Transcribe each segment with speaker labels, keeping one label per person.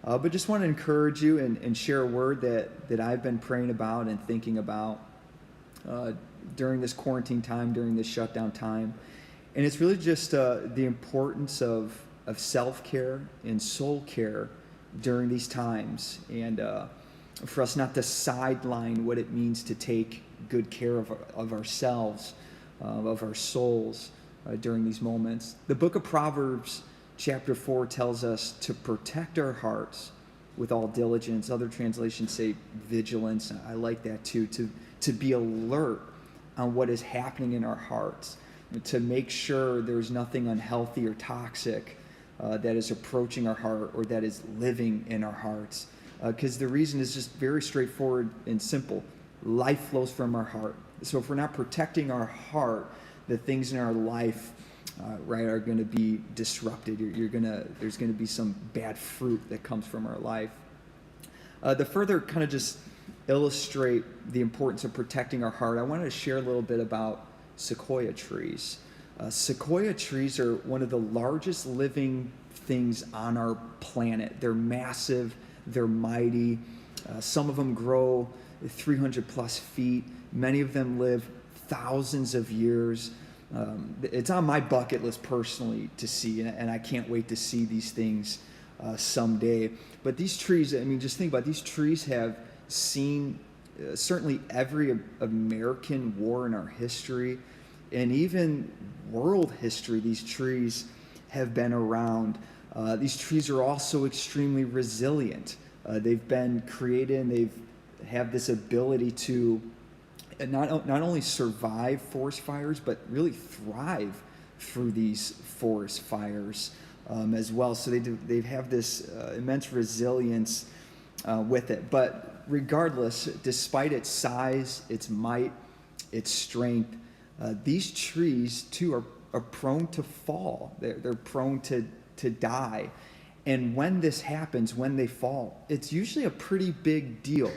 Speaker 1: But just want to encourage you and share a word that I've been praying about and thinking about uh, during this quarantine time, during this shutdown time. And it's really just the importance of self-care and soul care during these times. And for us not to sideline what it means to take good care of ourselves, of our souls during these moments. The book of Proverbs, chapter 4, tells us to protect our hearts with all diligence. Other translations say vigilance. I like that too, to be alert on what is happening in our hearts, to make sure there's nothing unhealthy or toxic that is approaching our heart or that is living in our hearts. Because the reason is just very straightforward and simple. Life flows from our heart. So if we're not protecting our heart, the things in our life, right, are going to be disrupted. There's going to be some bad fruit that comes from our life. To further kind of just illustrate the importance of protecting our heart, I wanted to share a little bit about sequoia trees. Sequoia trees are one of the largest living things on our planet. They're massive, they're mighty. Some of them grow 300 plus feet. Many of them live thousands of years. It's on my bucket list personally to see, and I can't wait to see these things someday. But these trees, I mean, just think about it, these trees have seen certainly every American war in our history, and even world history. These trees have been around. These trees are also extremely resilient. They've been created, and they have this ability to not only survive forest fires, but really thrive through these forest fires as well. So they have this immense resilience with it. But regardless, despite its size, its might, its strength, these trees too are prone to fall. They're prone to die. And when this happens, when they fall, it's usually a pretty big deal.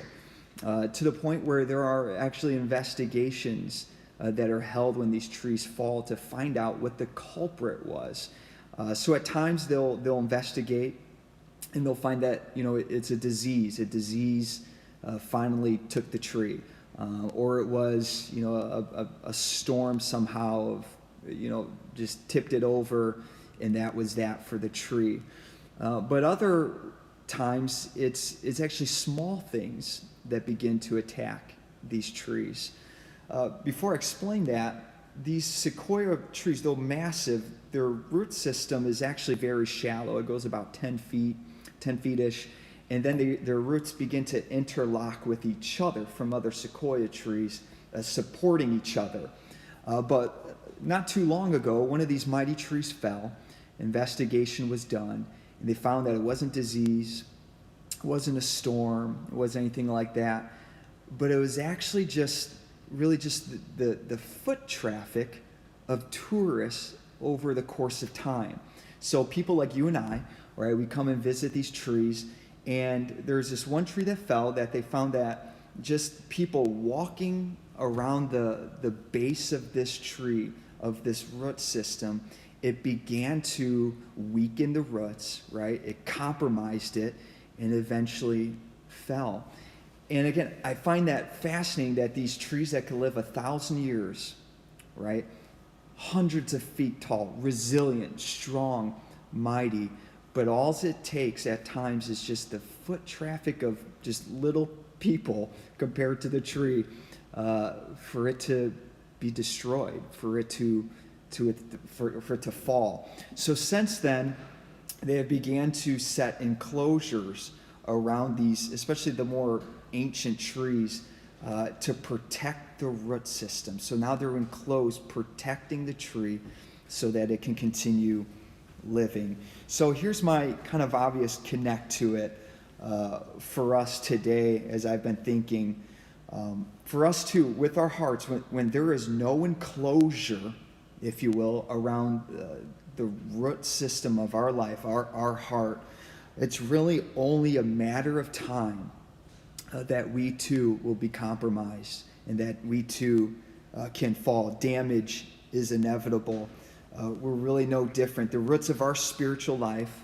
Speaker 1: To the point where there are actually investigations that are held when these trees fall to find out what the culprit was. So at times they'll investigate, and they'll find that it's a disease. A disease finally took the tree, or it was a storm somehow just tipped it over, and that was that for the tree. But other times it's actually small things that begin to attack these trees. Before I explain that, these sequoia trees, though massive, their root system is actually very shallow. It goes about 10 feet-ish, and then their roots begin to interlock with each other from other sequoia trees, supporting each other. But not too long ago, one of these mighty trees fell. Investigation was done, and they found that it wasn't disease, it wasn't a storm, it wasn't anything like that, but it was actually just the foot traffic of tourists over the course of time. So people like you and I, right, we come and visit these trees, and there's this one tree that fell that they found that just people walking around the base of this tree, of this root system, it began to weaken the roots, right? It compromised it, and eventually fell. And again, I find that fascinating that these trees that could live 1,000 years, right? Hundreds of feet tall, resilient, strong, mighty, but all it takes at times is just the foot traffic of just little people compared to the tree for it to be destroyed, for it to fall. So since then, they have began to set enclosures around these, especially the more ancient trees, to protect the root system. So now they're enclosed, protecting the tree so that it can continue living. So here's my kind of obvious connect to it for us today, as I've been thinking. For us too, with our hearts, when there is no enclosure, if you will, around the root system of our life, our heart, it's really only a matter of time that we too will be compromised and that we too can fall. Damage is inevitable. We're really no different. The roots of our spiritual life,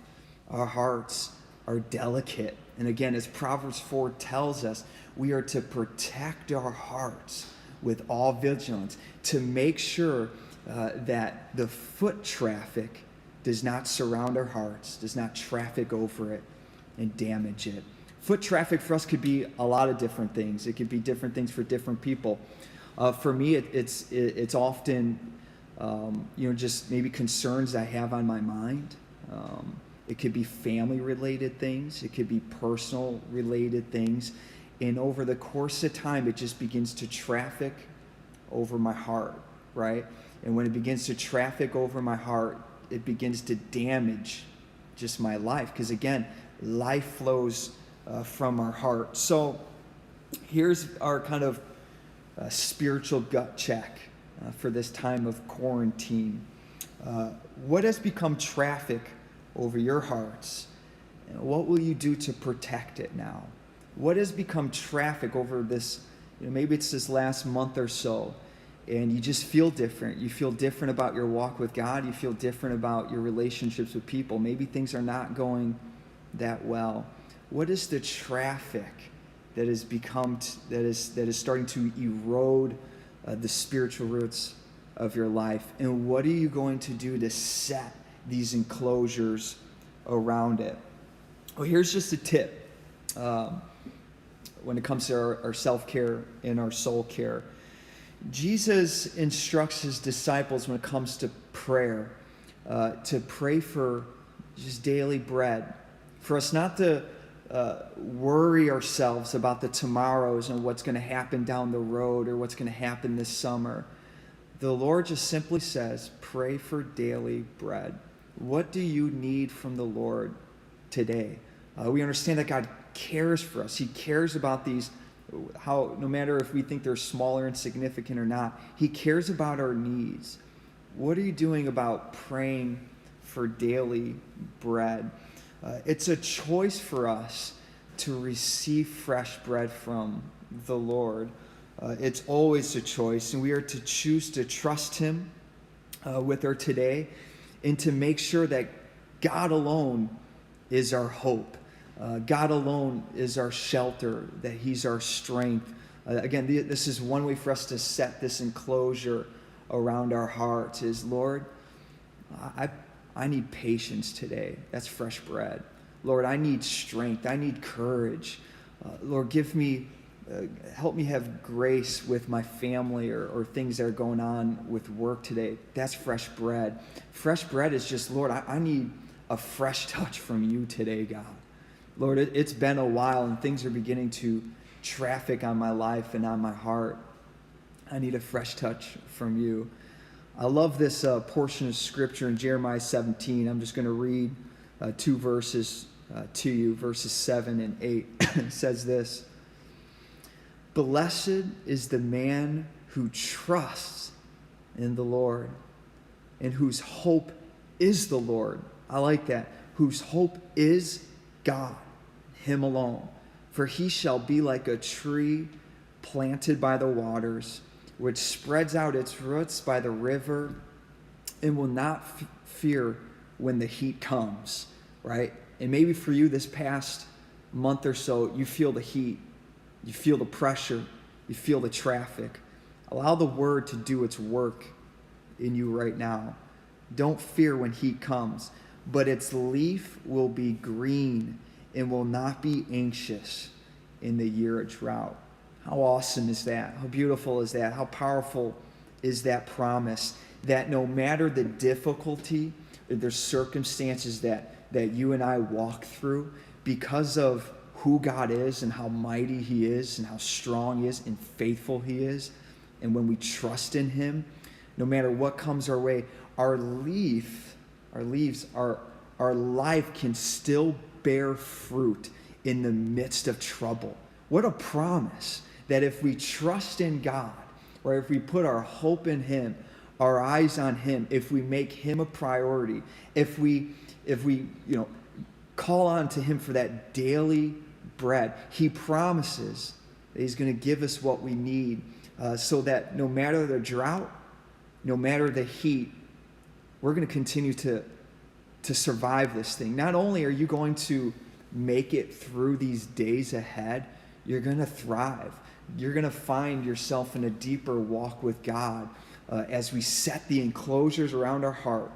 Speaker 1: our hearts, are delicate. And again, as Proverbs 4 tells us, we are to protect our hearts with all vigilance, to make sure that the foot traffic does not surround our hearts, does not traffic over it and damage it. Foot traffic for us could be a lot of different things. It could be different things for different people. For me, it's often just maybe concerns I have on my mind. It could be family-related things. It could be personal-related things. And over the course of time, it just begins to traffic over my heart, right? And when it begins to traffic over my heart, it begins to damage just my life. Because again, life flows from our heart. So here's our kind of spiritual gut check for this time of quarantine. What has become traffic over your hearts? And what will you do to protect it now? What has become traffic over this, maybe it's this last month or so, and you just feel different. You feel different about your walk with God. You feel different about your relationships with people. Maybe things are not going that well. What is the traffic that has become, that is starting to erode the spiritual roots of your life? And what are you going to do to set these enclosures around it? Well, here's just a tip when it comes to our self-care and our soul care. Jesus instructs his disciples when it comes to prayer to pray for just daily bread, for us not to worry ourselves about the tomorrows and what's going to happen down the road or what's going to happen this summer. The Lord just simply says, pray for daily bread. What do you need from the Lord today? We understand that God cares for us. He cares about these, how no matter if we think they're small or insignificant or not, he cares about our needs. What are you doing about praying for daily bread? It's a choice for us to receive fresh bread from the Lord. It's always a choice, and we are to choose to trust him with our today and to make sure that God alone is our hope. God alone is our shelter, that he's our strength. Again, this is one way for us to set this enclosure around our hearts is, Lord, I need patience today. That's fresh bread. Lord, I need strength. I need courage. Lord, help me have grace with my family or things that are going on with work today. That's fresh bread. Fresh bread is just, Lord, I need a fresh touch from you today, God. Lord, it's been a while and things are beginning to traffic on my life and on my heart. I need a fresh touch from you. I love this portion of scripture in Jeremiah 17. I'm just going to read two verses to you, verses 7 and 8. It says this: Blessed is the man who trusts in the Lord and whose hope is the Lord. I like that. Whose hope is God, him alone. For he shall be like a tree planted by the waters, which spreads out its roots by the river and will not fear when the heat comes, right? And maybe for you this past month or so, you feel the heat, you feel the pressure, you feel the traffic. Allow the word to do its work in you right now. Don't fear when heat comes, but its leaf will be green and will not be anxious in the year of drought. How awesome is that? How beautiful is that? How powerful is that promise that no matter the difficulty or the circumstances that you and I walk through, because of who God is and how mighty he is and how strong he is and faithful he is, and when we trust in him, no matter what comes our way, our life can still bear fruit in the midst of trouble. What a promise that if we trust in God, or if we put our hope in him, our eyes on him, if we make him a priority, if we call on to him for that daily bread, he promises that he's going to give us what we need, so that no matter the drought, no matter the heat, we're going to continue to survive this thing. Not only are you going to make it through these days ahead, you're going to thrive. You're going to find yourself in a deeper walk with God as we set the enclosures around our heart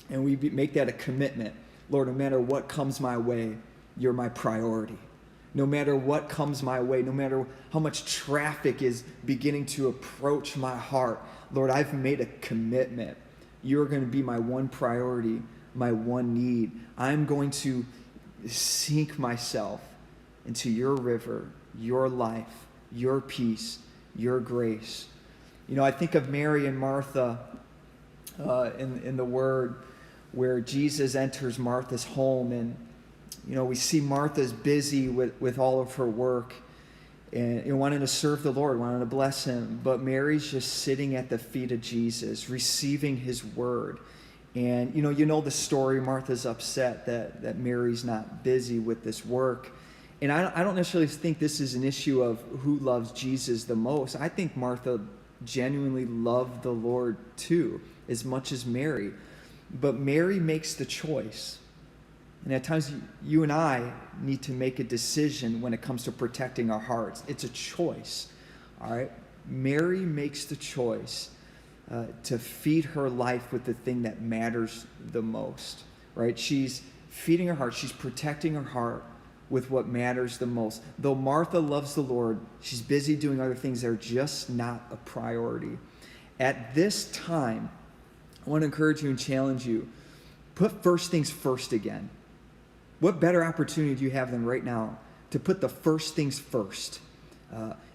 Speaker 1: and we make that a commitment. Lord, no matter what comes my way, you're my priority. No matter what comes my way, no matter how much traffic is beginning to approach my heart, Lord, I've made a commitment. You're going to be my one priority, my one need. I'm going to sink myself into your river, your life, your peace, your grace. You know, I think of Mary and Martha in the Word, where Jesus enters Martha's home, and you know, we see Martha's busy with all of her work and wanting to serve the Lord, wanting to bless him. But Mary's just sitting at the feet of Jesus, receiving his word. And you know the story. Martha's upset that Mary's not busy with this work. And I don't necessarily think this is an issue of who loves Jesus the most. I think Martha genuinely loved the Lord too, as much as Mary. But Mary makes the choice. And at times, you and I need to make a decision when it comes to protecting our hearts. It's a choice, all right? Mary makes the choice to feed her life with the thing that matters the most, right? She's feeding her heart. She's protecting her heart with what matters the most. Though Martha loves the Lord, she's busy doing other things that are just not a priority. At this time, I want to encourage you and challenge you, put first things first again. What better opportunity do you have than right now to put the first things first?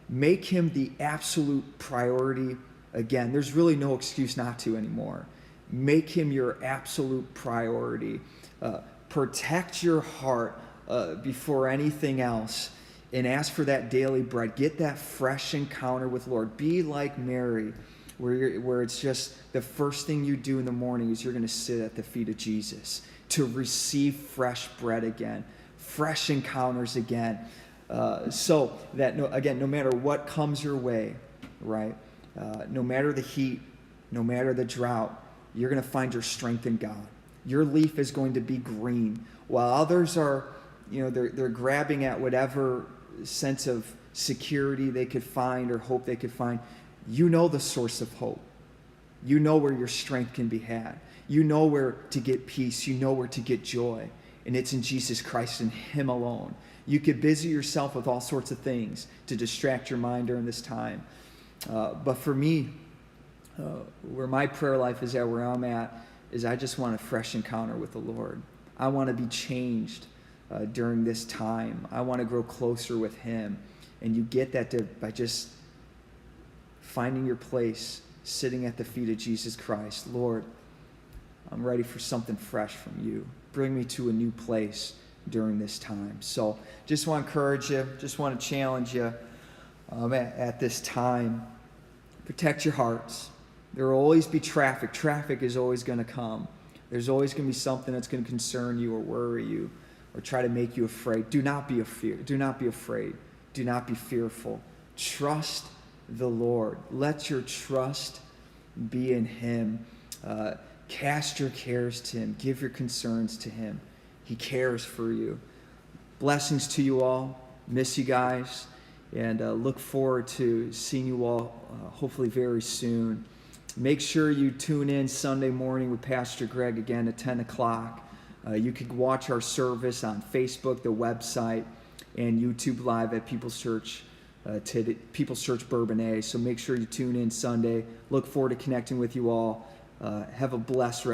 Speaker 1: Make him the absolute priority again. There's really no excuse not to anymore. Make him your absolute priority. Protect your heart before anything else, and ask for that daily bread. Get that fresh encounter with Lord. Be like Mary, where it's just the first thing you do in the morning is you're going to sit at the feet of Jesus to receive fresh bread again, fresh encounters again, so that, no matter what comes your way, right, no matter the heat, no matter the drought, you're going to find your strength in God. Your leaf is going to be green, while others are, they're grabbing at whatever sense of security they could find or hope they could find. You know the source of hope. You know where your strength can be had. You know where to get peace. You know where to get joy. And it's in Jesus Christ and him alone. You could busy yourself with all sorts of things to distract your mind during this time. But for me, where my prayer life is at, where I'm at, is I just want a fresh encounter with the Lord. I want to be changed during this time. I want to grow closer with him. And you get that by just finding your place, sitting at the feet of Jesus Christ. Lord, I'm ready for something fresh from you. Bring me to a new place during this time. So just want to encourage you, just want to challenge you at this time. Protect your hearts. There will always be traffic. Traffic is always going to come. There's always going to be something that's going to concern you or worry you or try to make you afraid. Do not be afraid. Do not be afraid. Do not be fearful. Trust the Lord. Let your trust be in him. Cast your cares to him. Give your concerns to him. He cares for you. Blessings to you all. Miss you guys. And look forward to seeing you all hopefully very soon. Make sure you tune in Sunday morning with Pastor Greg again at 10 o'clock. You can watch our service on Facebook, the website, and YouTube Live at People's Church Bourbonnais. So make sure you tune in Sunday. Look forward to connecting with you all. Have a blessed rest.